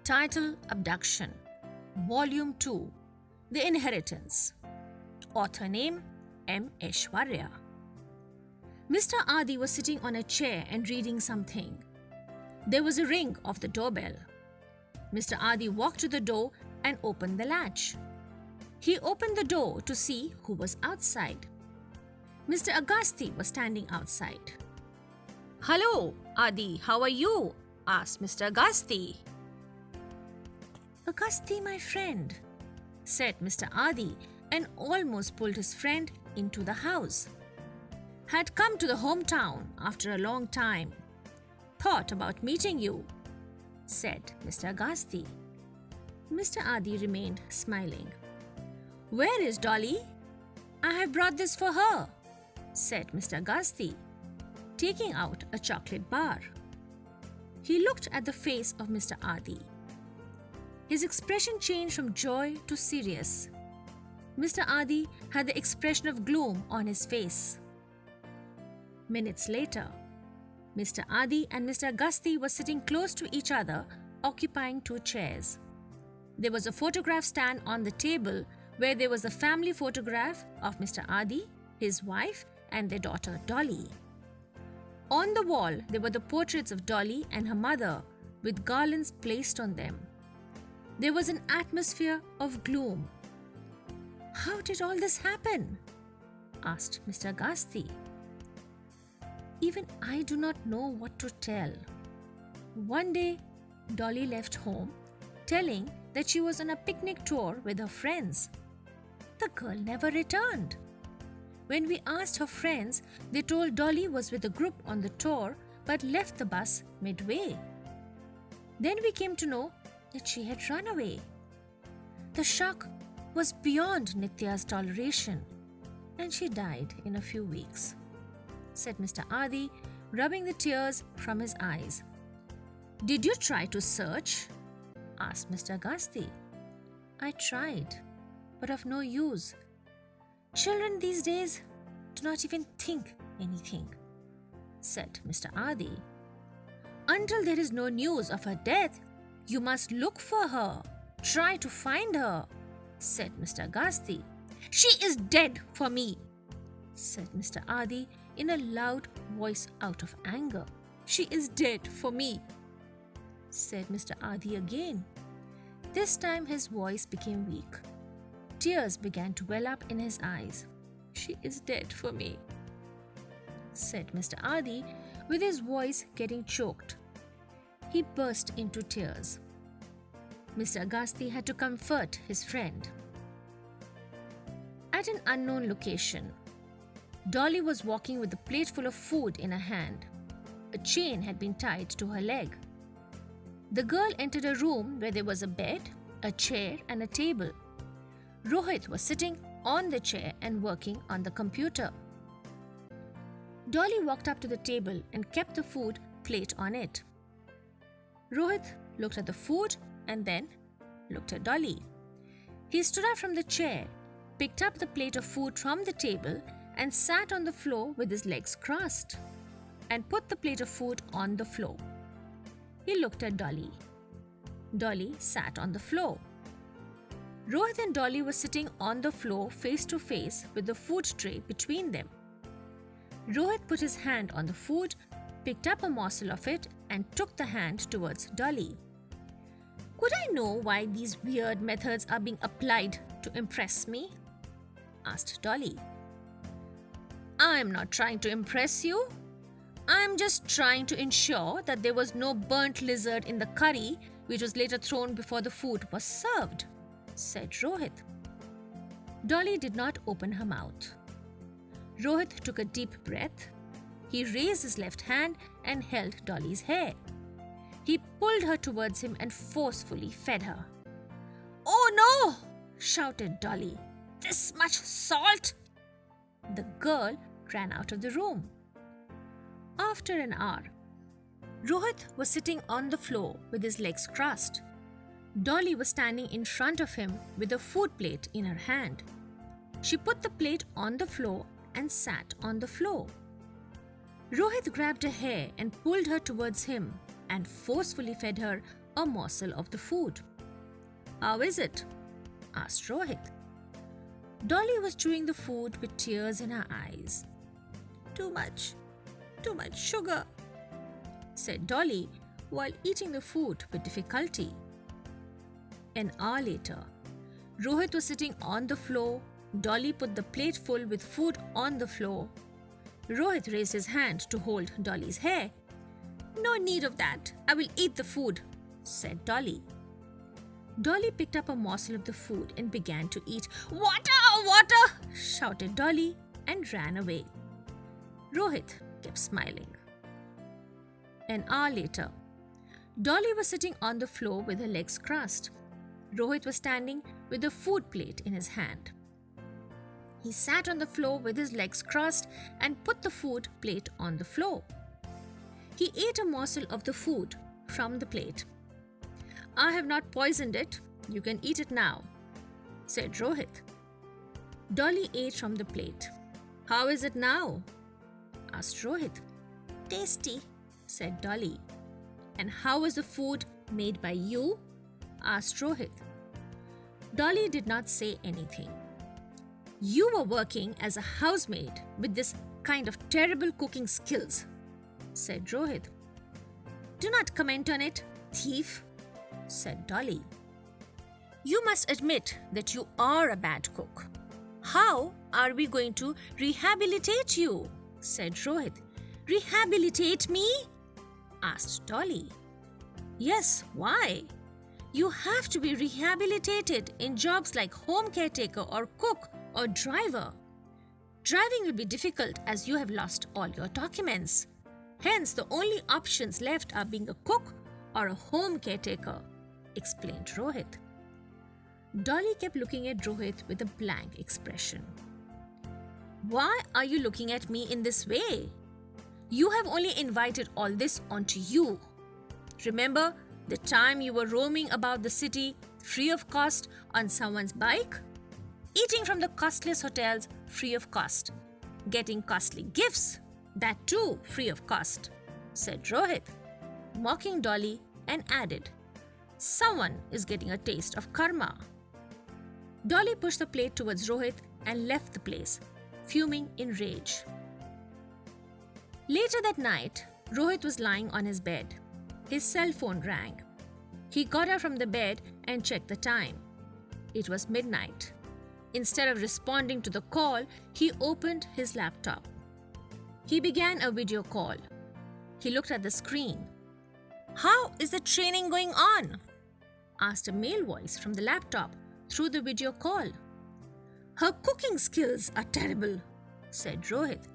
Title: Abduction. Volume 2. The Inheritance. Author name: M. Aishwarya. Mr. Adi was sitting on a chair and reading something. There was a ring of the doorbell. Mr. Adi walked to the door and opened the latch. He opened the door to see who was outside. Mr. Agasti was standing outside. "Hello, Adi, how are you?" asked Mr. Agasti. "Agasti, my friend," said Mr. Adi, and almost pulled his friend into the house. "Had come to the hometown after a long time. Thought about meeting you," said Mr. Agasti. Mr. Adi remained smiling. "Where is Dolly?" "I have brought this for her," said Mr. Agasti, taking out a chocolate bar. He looked at the face of Mr. Adi. His expression changed from joy to serious. Mr. Adi had the expression of gloom on his face. Minutes later, Mr. Adi and Mr. Agasti were sitting close to each other, occupying two chairs. There was a photograph stand on the table where there was a family photograph of Mr. Adi, his wife, and their daughter Dolly. On the wall, there were the portraits of Dolly and her mother with garlands placed on them. There was an atmosphere of gloom. "How did all this happen?" asked Mr. Agasti. "Even I do not know what to tell. One day, Dolly left home, telling that she was on a picnic tour with her friends. The girl never returned. When we asked her friends, they told Dolly was with a group on the tour but left the bus midway. Then we came to know that she had run away. The shock was beyond Nitya's toleration, and she died in a few weeks," said Mr. Adi, rubbing the tears from his eyes. "Did you try to search?" asked Mr. Agasti. "I tried, but of no use. Children these days do not even think anything," said Mr. Adi. "Until there is no news of her death, you must look for her. Try to find her," said Mr. Agasti. "She is dead for me," said Mr. Adi in a loud voice out of anger. "She is dead for me," said Mr. Adi again. This time his voice became weak. Tears began to well up in his eyes. "She is dead for me," said Mr. Adi, with his voice getting choked. He burst into tears. Mr. Agasti had to comfort his friend. At an unknown location, Dolly was walking with a plate full of food in her hand. A chain had been tied to her leg. The girl entered a room where there was a bed, a chair, and a table. Rohit was sitting on the chair and working on the computer. Dolly walked up to the table and kept the food plate on it. Rohit looked at the food and then looked at Dolly. He stood up from the chair, picked up the plate of food from the table, and sat on the floor with his legs crossed, and put the plate of food on the floor. He looked at Dolly. Dolly sat on the floor. Rohit and Dolly were sitting on the floor face to face with the food tray between them. Rohit put his hand on the food, picked up a morsel of it, and took the hand towards Dolly. "Could I know why these weird methods are being applied to impress me?" asked Dolly. "I'm not trying to impress you. I'm just trying to ensure that there was no burnt lizard in the curry which was later thrown before the food was served," said Rohit. Dolly did not open her mouth. Rohit took a deep breath. He raised his left hand and held Dolly's hair. He pulled her towards him and forcefully fed her. "Oh no!" shouted Dolly. "This much salt!" The girl ran out of the room. After an hour, Rohit was sitting on the floor with his legs crossed. Dolly was standing in front of him with a food plate in her hand. She put the plate on the floor and sat on the floor. Rohit grabbed her hair and pulled her towards him and forcefully fed her a morsel of the food. "How is it?" asked Rohit. Dolly was chewing the food with tears in her eyes. Too much sugar," said Dolly while eating the food with difficulty. An hour later, Rohit was sitting on the floor. Dolly put the plate full with food on the floor. Rohit raised his hand to hold Dolly's hair. "No need of that. I will eat the food," said Dolly. Dolly picked up a morsel of the food and began to eat. "Water! Water!" shouted Dolly and ran away. Rohit kept smiling. An hour later, Dolly was sitting on the floor with her legs crossed. Rohit was standing with a food plate in his hand. He sat on the floor with his legs crossed and put the food plate on the floor. He ate a morsel of the food from the plate. "I have not poisoned it. You can eat it now," said Rohit. Dolly ate from the plate. "How is it now?" asked Rohit. "Tasty," said Dolly. "And how was the food made by you?" asked Rohit. Dolly did not say anything. "You were working as a housemaid with this kind of terrible cooking skills," said Rohit. "Do not comment on it, thief," said Dolly. "You must admit that you are a bad cook. How are we going to rehabilitate you?" said Rohit. "Rehabilitate me?" asked Dolly. "Yes, why? You have to be rehabilitated in jobs like home caretaker or cook or driver. Driving will be difficult as you have lost all your documents. Hence, the only options left are being a cook or a home caretaker," explained Rohit. Dolly kept looking at Rohit with a blank expression. "Why are you looking at me in this way? You have only invited all this onto you. Remember the time you were roaming about the city free of cost on someone's bike? Eating from the costliest hotels free of cost. Getting costly gifts, that too free of cost," said Rohit, mocking Dolly, and added, "Someone is getting a taste of karma." Dolly pushed the plate towards Rohit and left the place, fuming in rage. Later that night, Rohit was lying on his bed. His cell phone rang. He got up from the bed and checked the time. It was midnight. Instead of responding to the call, he opened his laptop. He began a video call. He looked at the screen. "How is the training going on?" asked a male voice from the laptop through the video call. "Her cooking skills are terrible," said Rohit.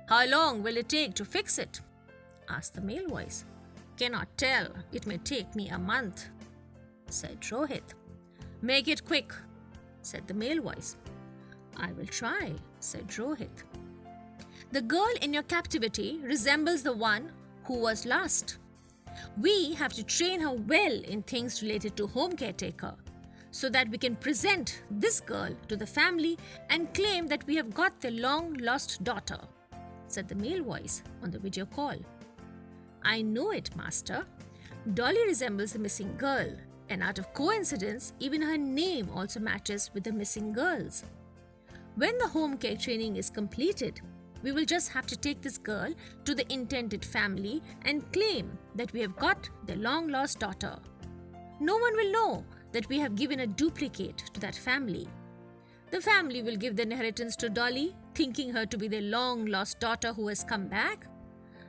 "How long will it take to fix it?" asked the male voice. "Cannot tell. It may take me a month," said Rohit. "Make it quick," said the male voice. "I will try," said Rohit. "The girl in your captivity resembles the one who was lost. We have to train her well in things related to home caretaker so that we can present this girl to the family and claim that we have got the long-lost daughter," said the male voice on the video call. "I know it, master. Dolly resembles the missing girl, and out of coincidence, even her name also matches with the missing girls. When the home care training is completed, we will just have to take this girl to the intended family and claim that we have got the long-lost daughter. No one will know that we have given a duplicate to that family. The family will give the inheritance to Dolly, thinking her to be the long-lost daughter who has come back.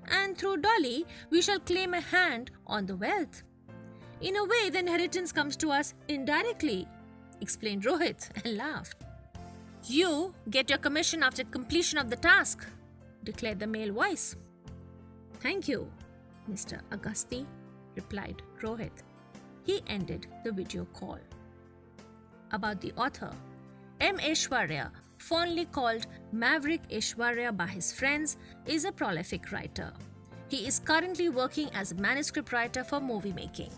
And through Dolly, we shall claim a hand on the wealth. In a way, the inheritance comes to us indirectly," explained Rohit and laughed. "You get your commission after completion of the task," declared the male voice. "Thank you, Mr. Agasti," replied Rohit. He ended the video call. About the author, M. Aishwarya, fondly called Maverick Aishwarya by his friends, is a prolific writer. He is currently working as a manuscript writer for movie making.